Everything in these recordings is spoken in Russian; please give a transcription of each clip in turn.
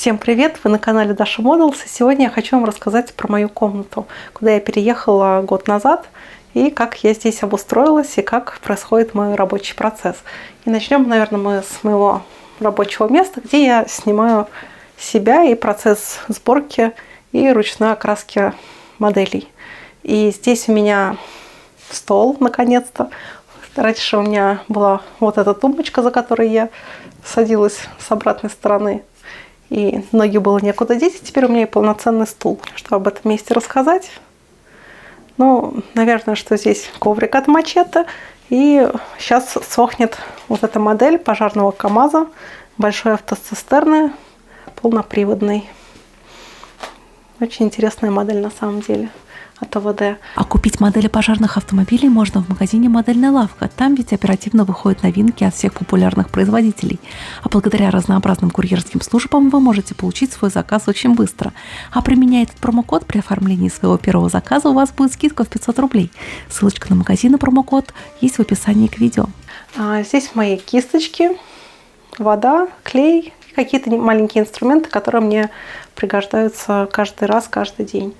Всем привет! Вы на канале Dasha Models. И сегодня я хочу вам рассказать про мою комнату, куда я переехала год назад, и как я здесь обустроилась, и как происходит мой рабочий процесс. И начнем, наверное, мы с моего рабочего места, где я снимаю себя и процесс сборки и ручной окраски моделей. И здесь у меня стол, наконец-то. Раньше у меня была вот эта тумбочка, за которой я садилась с обратной стороны. И ноги было некуда деть, и теперь у меня и полноценный стул. Что об этом месте рассказать? Ну, наверное, что здесь коврик от Мачете. И сейчас сохнет вот эта модель пожарного КАМАЗа, большой автоцистерны, полноприводный. Очень интересная модель на самом деле. От ОВД. А купить модели пожарных автомобилей можно в магазине «Модельная лавка». Там ведь оперативно выходят новинки от всех популярных производителей. А благодаря разнообразным курьерским службам вы можете получить свой заказ очень быстро. А применяя этот промокод при оформлении своего первого заказа, у вас будет скидка в 500 рублей. Ссылочка на магазин и промокод есть в описании к видео. Здесь мои кисточки, вода, клей, какие-то маленькие инструменты, которые мне пригождаются каждый раз, каждый день.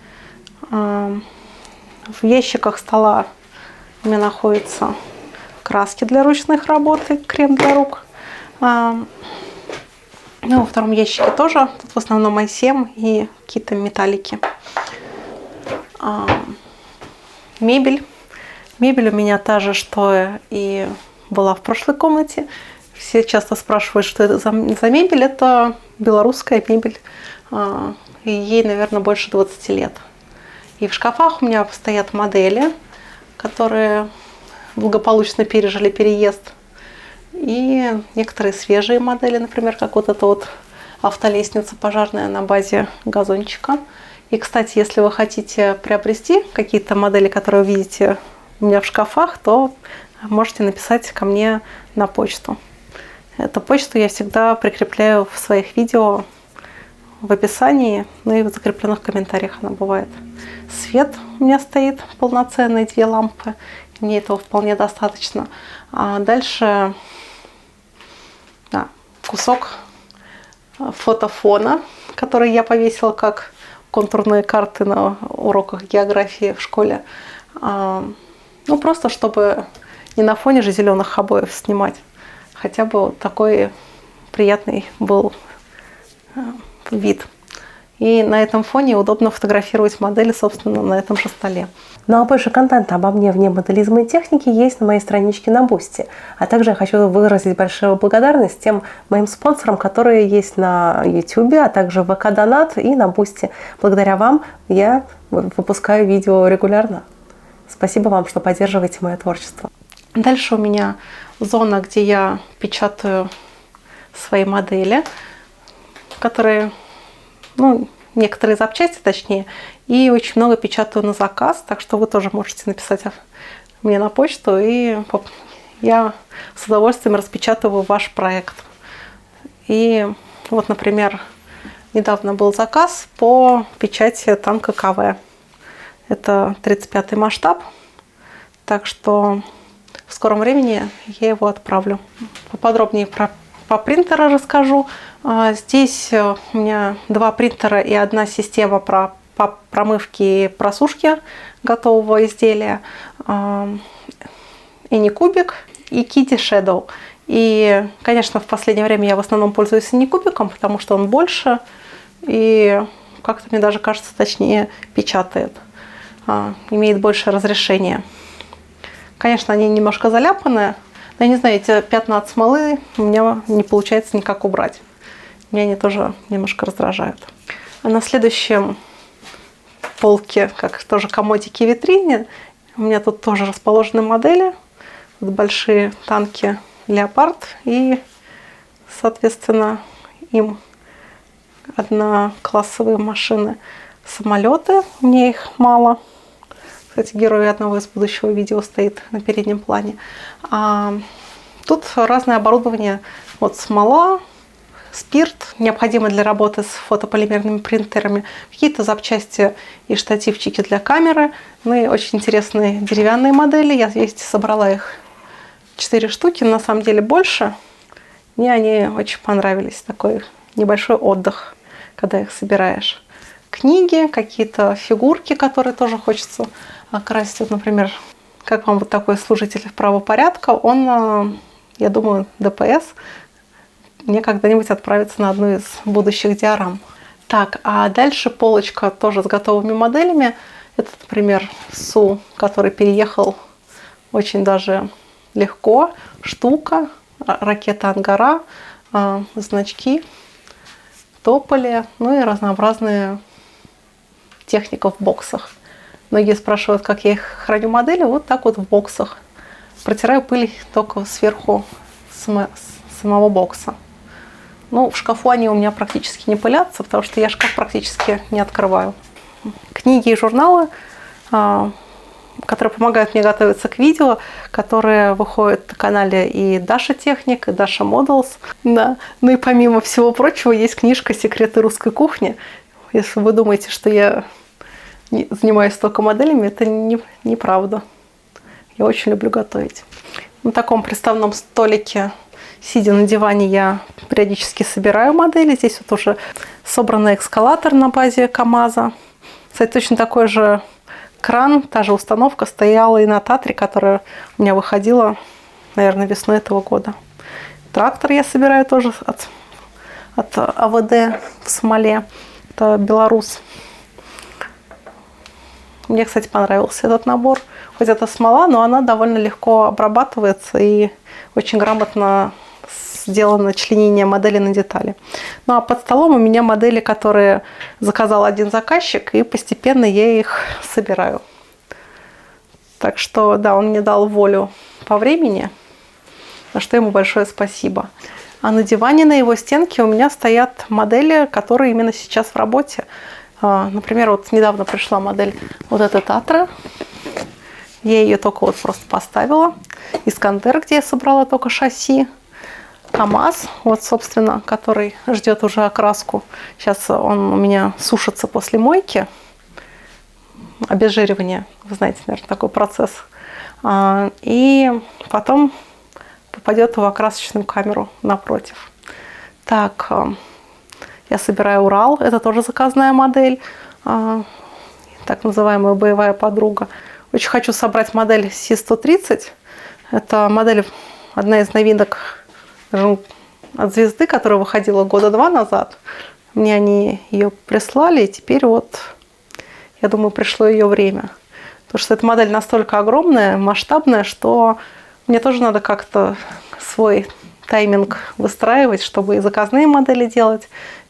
В ящиках стола у меня находятся краски для ручных работ и крем для рук. Ну, во втором ящике тоже. Тут в основном i7 и какие-то металлики. Мебель. Мебель у меня та же, что и была в прошлой комнате. Все часто спрашивают, что это за мебель. Это белорусская мебель. И ей, наверное, больше 20 лет. И в шкафах у меня стоят модели, которые благополучно пережили переезд. И некоторые свежие модели, например, как вот эта вот автолестница пожарная на базе газончика. И, кстати, если вы хотите приобрести какие-то модели, которые вы видите у меня в шкафах, то можете написать ко мне на почту. Эту почту я всегда прикрепляю в своих видео в описании, ну и в закрепленных комментариях она бывает. Свет у меня стоит полноценный, 2 лампы. Мне этого вполне достаточно. А дальше кусок фотофона, который я повесила как контурные карты на уроках географии в школе. Ну, просто чтобы не на фоне же зеленых обоев снимать. Хотя бы вот такой приятный был вид. И на этом фоне удобно фотографировать модели, собственно, на этом же столе. Ну а больше контента обо мне вне моделизма и техники есть на моей страничке на Boosty. А также я хочу выразить большую благодарность тем моим спонсорам, которые есть на YouTube, а также в ВК Донат и на Boosty. Благодаря вам я выпускаю видео регулярно. Спасибо вам, что поддерживаете мое творчество. Дальше у меня зона, где я печатаю свои модели, которые... Ну, некоторые запчасти, точнее, и очень много печатаю на заказ, так что вы тоже можете написать мне на почту, и я с удовольствием распечатываю ваш проект. И вот, например, недавно был заказ по печати танка КВ. Это 35-й масштаб, так что в скором времени я его отправлю. Поподробнее по принтеру расскажу. Здесь у меня 2 принтера и 1 система по промывке и просушке готового изделия. Anycubic и Kitty Shadow. И, конечно, в последнее время я в основном пользуюсь Anycubic'ом, потому что он больше и как-то, мне даже кажется, точнее печатает. Имеет большее разрешение. Конечно, они немножко заляпаны. Но я не знаю, эти пятна от смолы у меня не получается никак убрать. Меня они тоже немножко раздражают. А на следующем полке, как тоже комодики и витрине, у меня тут тоже расположены модели. Вот большие танки «Леопард» и, соответственно, им одноклассовые машины. Самолеты, у меня их мало. Кстати, герой одного из будущего видео стоит на переднем плане. Тут разное оборудование. Вот смола, спирт, необходимый для работы с фотополимерными принтерами, какие-то запчасти и штативчики для камеры. Ну и очень интересные деревянные модели. Я собрала их 4 штуки, на самом деле больше. Мне они очень понравились. Такой небольшой отдых когда их собираешь. Книги, какие-то фигурки, которые тоже хочется окрасить. Вот, например, как вам вот такой служитель правопорядка, он, я думаю, ДПС, мне когда-нибудь отправится на одну из будущих диорам. Так, а дальше полочка тоже с готовыми моделями. Это, например, Су, который переехал очень даже легко. Штука, ракета Ангара, значки, тополи, ну и разнообразные техника в боксах. Многие спрашивают, как я их храню модели. Вот так вот в боксах. Протираю пыль только сверху самого бокса. Ну, в шкафу они у меня практически не пылятся, потому что я шкаф практически не открываю. Книги и журналы, которые помогают мне готовиться к видео, которые выходят на канале и Даша Техник, и Даша Models. Да. Ну и помимо всего прочего, есть книжка «Секреты русской кухни». Если вы думаете, что я занимаюсь только моделями, это неправда. Я очень люблю готовить. На таком приставном столике, сидя на диване, я периодически собираю модели. Здесь вот уже собранный эскалатор на базе КАМАЗа. Кстати, точно такой же кран, та же установка стояла и на Татре, которая у меня выходила, наверное, весной этого года. Трактор я собираю тоже от АВД в смоле. Это белорус. Мне, кстати, понравился этот набор. Хоть это смола, но она довольно легко обрабатывается и очень грамотно сделано членение модели на детали. Ну а под столом у меня модели, которые заказал один заказчик, и постепенно я их собираю. Так что, да, он мне дал волю по времени, за что ему большое спасибо. А на диване, на его стенке у меня стоят модели, которые именно сейчас в работе. Например, вот недавно пришла модель вот эта Татра. Я ее только вот просто поставила. Искандер, где я собрала только шасси. КАМАЗ, вот, собственно, который ждет уже окраску. Сейчас он у меня сушится после мойки. Обезжиривание, вы знаете, наверное, такой процесс. И потом попадет в окрасочную камеру напротив. Так, я собираю Урал, это тоже заказная модель, так называемая боевая подруга. Очень хочу собрать модель Си-130. Это модель, одна из новинок от звезды, которая выходила года 2 назад. Мне они ее прислали, и теперь вот, я думаю, пришло ее время. Потому что эта модель настолько огромная, масштабная, что мне тоже надо как-то свой тайминг выстраивать, чтобы и заказные модели делать,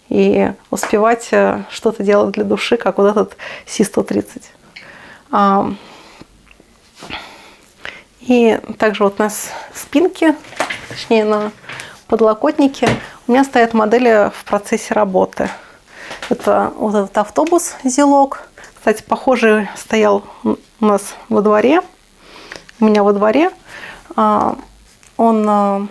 и успевать что-то делать для души, как вот этот Си-130. И также вот на спинке, точнее на подлокотнике, у меня стоят модели в процессе работы. Это вот этот автобус «Зилок». Кстати, похожий стоял у нас во дворе. У меня во дворе. Он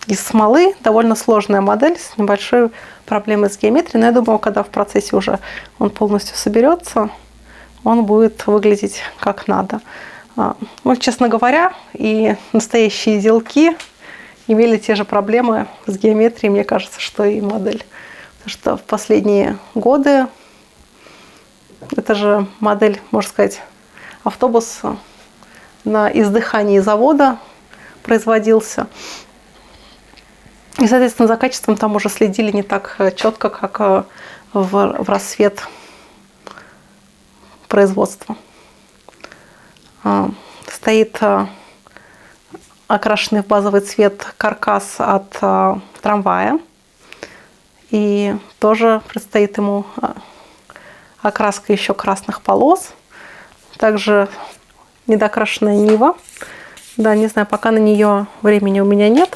из смолы, довольно сложная модель с небольшой проблемой с геометрией. Но я думаю, когда в процессе уже он полностью соберется, он будет выглядеть как надо. Ну, честно говоря, и настоящие зилки имели те же проблемы с геометрией, мне кажется, что и модель. Потому что в последние годы это же модель, можно сказать, автобус на издыхании завода производился. И, соответственно, за качеством там уже следили не так четко, как в рассвет производства. Стоит окрашенный в базовый цвет каркас от трамвая. И тоже предстоит ему окраска еще красных полос. Также недокрашенная Нива. Да, не знаю, пока на нее времени у меня нет.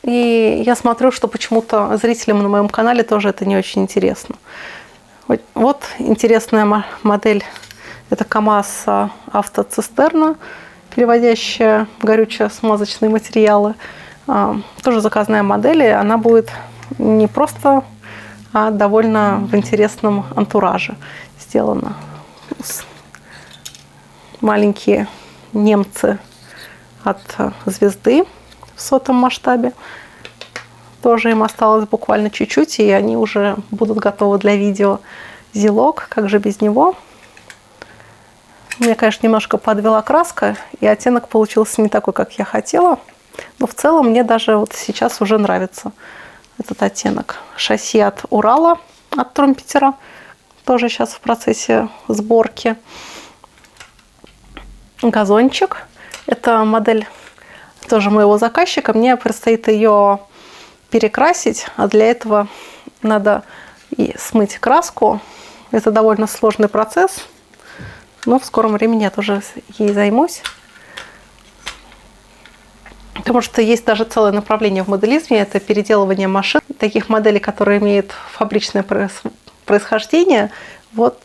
И я смотрю, что почему-то зрителям на моем канале тоже это не очень интересно. Вот интересная модель. Это КАМАЗ автоцистерна, переводящая горюче-смазочные материалы. Тоже заказная модель, и она будет не просто, а довольно в интересном антураже сделана. Маленькие немцы от звезды в 100-м масштабе. Тоже им осталось буквально чуть-чуть, и они уже будут готовы для видео. Зилок, как же без него. Мне, конечно, немножко подвела краска, и оттенок получился не такой, как я хотела. Но в целом мне даже вот сейчас уже нравится этот оттенок. Шасси от Урала, от Трумпетера. Тоже сейчас в процессе сборки. Газончик. Это модель тоже моего заказчика. Мне предстоит ее перекрасить, а для этого надо и смыть краску. Это довольно сложный процесс, но в скором времени я тоже ей займусь. Потому что есть даже целое направление в моделизме, это переделывание машин. Таких моделей, которые имеют фабричное происхождение, вот,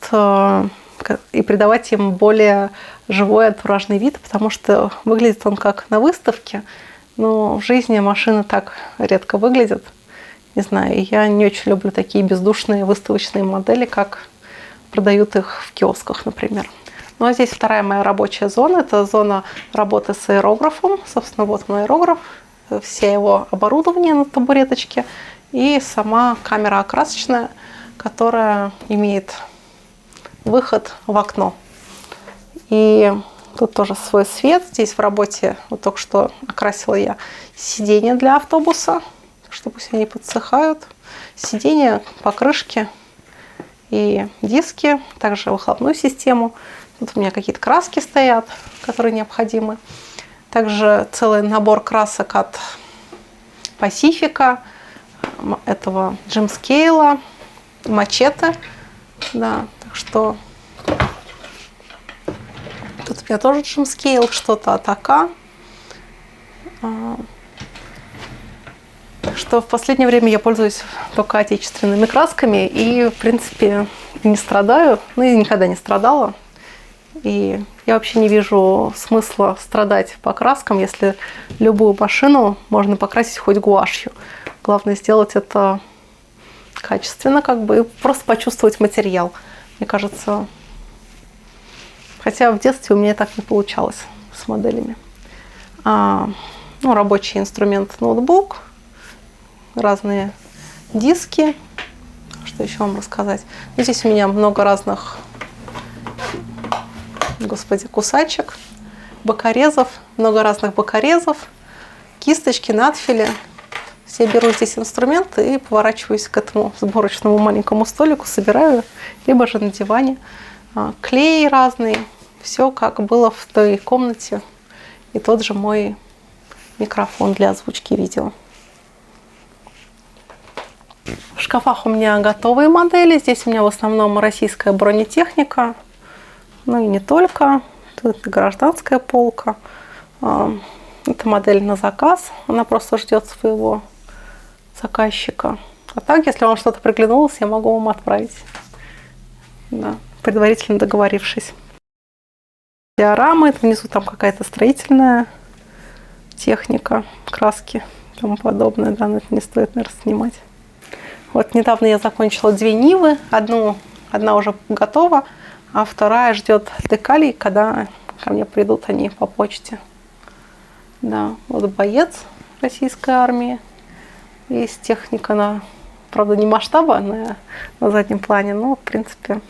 и придавать им более живой антуражный вид, потому что выглядит он как на выставке, но в жизни машины так редко выглядят. Не знаю, я не очень люблю такие бездушные выставочные модели, как продают их в киосках, например. Ну а здесь вторая моя рабочая зона. Это зона работы с аэрографом. Собственно, вот мой аэрограф, все его оборудование на табуреточке и сама камера окрасочная, которая имеет выход в окно. И тут тоже свой свет. Здесь в работе вот только что окрасила я сиденья для автобуса, что пусть они подсыхают. Сиденья, покрышки и диски, также выхлопную систему. Тут у меня какие-то краски стоят, которые необходимы. Также целый набор красок от Pacifica, этого Jim Scale, Machete. Да, так что тут у меня тоже Jim Scale, что-то от АК. Что в последнее время я пользуюсь только отечественными красками и, в принципе, не страдаю, ну и никогда не страдала. И я вообще не вижу смысла страдать по краскам, если любую машину можно покрасить хоть гуашью. Главное сделать это качественно, как бы, и просто почувствовать материал. Мне кажется, хотя в детстве у меня так не получалось с моделями. Рабочий инструмент ноутбук, разные диски. Что еще вам рассказать? Здесь у меня много разных, кусачек, бокорезов, много разных бокорезов, кисточки, надфили. Я беру здесь инструменты и поворачиваюсь к этому сборочному маленькому столику, собираю, либо же на диване. Клей разный, все как было в той комнате. И тот же мой микрофон для озвучки видео. В шкафах у меня готовые модели. Здесь у меня в основном российская бронетехника. Ну и не только. Тут гражданская полка. Это модель на заказ. Она просто ждет своего заказчика. А так, если вам что-то приглянулось, я могу вам отправить. Да, предварительно договорившись. Диорамы. Это внизу там какая-то строительная техника, краски и тому подобное. Да, но это не стоит, наверное, снимать. Вот недавно я закончила 2 Нивы. Одна уже готова, а вторая ждет декалей, когда ко мне придут они по почте. Да, вот боец российской армии. Есть техника, правда, не масштаба, на заднем плане, но, в принципе,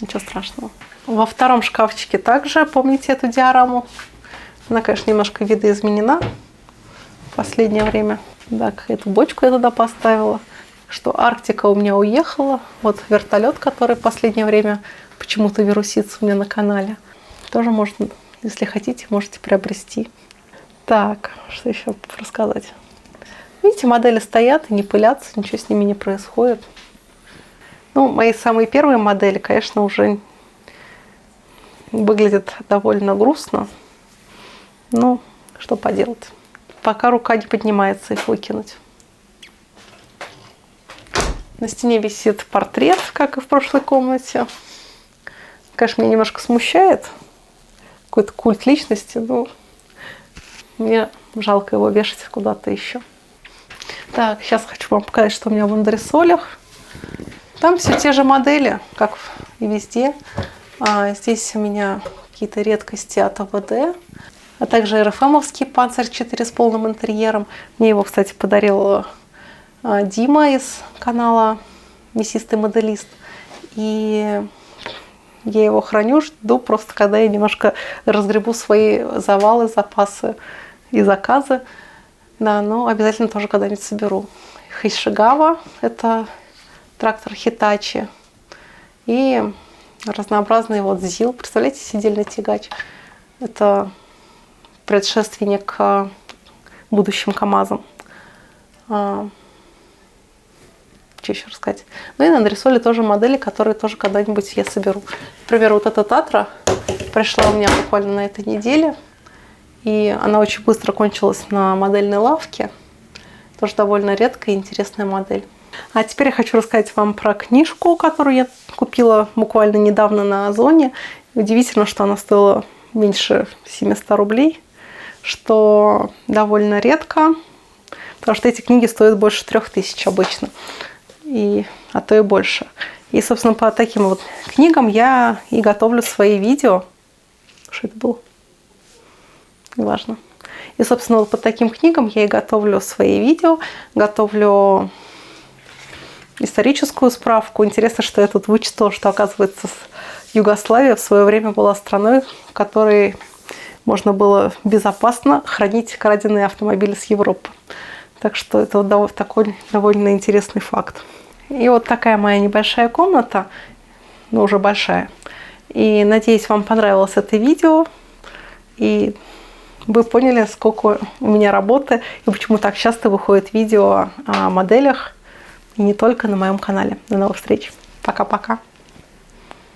ничего страшного. Во втором шкафчике также, помните эту диораму? Она, конечно, немножко видоизменена в последнее время. Да, какую-то бочку я туда поставила. Что Арктика у меня уехала. Вот вертолет, который в последнее время почему-то вирусится у меня на канале. Тоже можно, если хотите, можете приобрести. Так, что еще рассказать? Видите, модели стоят и не пылятся, ничего с ними не происходит. Ну, мои самые первые модели, конечно, уже выглядят довольно грустно. Ну, что поделать. Пока рука не поднимается их выкинуть. На стене висит портрет, как и в прошлой комнате. Конечно, меня немножко смущает. Какой-то культ личности, но мне жалко его вешать куда-то еще. Так, сейчас хочу вам показать, что у меня в андресолях. Там все те же модели, как и везде. Здесь у меня какие-то редкости от АВД, а также РФМовский Панцирь 4 с полным интерьером. Мне его, кстати, подарил Дима из канала «Мясистый моделист». И я его храню, жду просто, когда я немножко разгребу свои завалы, запасы и заказы. Да, но обязательно тоже когда-нибудь соберу. Хейшигава – это трактор Hitachi. И разнообразный вот ЗИЛ. Представляете, сидельный тягач. Это предшественник будущим КАМАЗам. Что еще рассказать? Ну и на андресоле тоже модели, которые тоже когда-нибудь я соберу. Например, вот эта Татра пришла у меня буквально на этой неделе. И она очень быстро кончилась на модельной лавке. Тоже довольно редкая и интересная модель. А теперь я хочу рассказать вам про книжку, которую я купила буквально недавно на Озоне. Удивительно, что она стоила меньше 700 рублей, что довольно редко, потому что эти книги стоят больше 3000 обычно, а то и больше. И, собственно, по таким вот книгам я и готовлю свои видео. Что это было? Неважно. И, собственно, вот по таким книгам я и готовлю свои видео, готовлю историческую справку. Интересно, что я тут вычитала, что, оказывается, Югославия в свое время была страной, в которой можно было безопасно хранить краденые автомобили с Европы. Так что это вот такой довольно интересный факт. И вот такая моя небольшая комната, но уже большая. И надеюсь, вам понравилось это видео. И вы поняли, сколько у меня работы и почему так часто выходит видео о моделях. И не только на моем канале. До новых встреч. Пока-пока.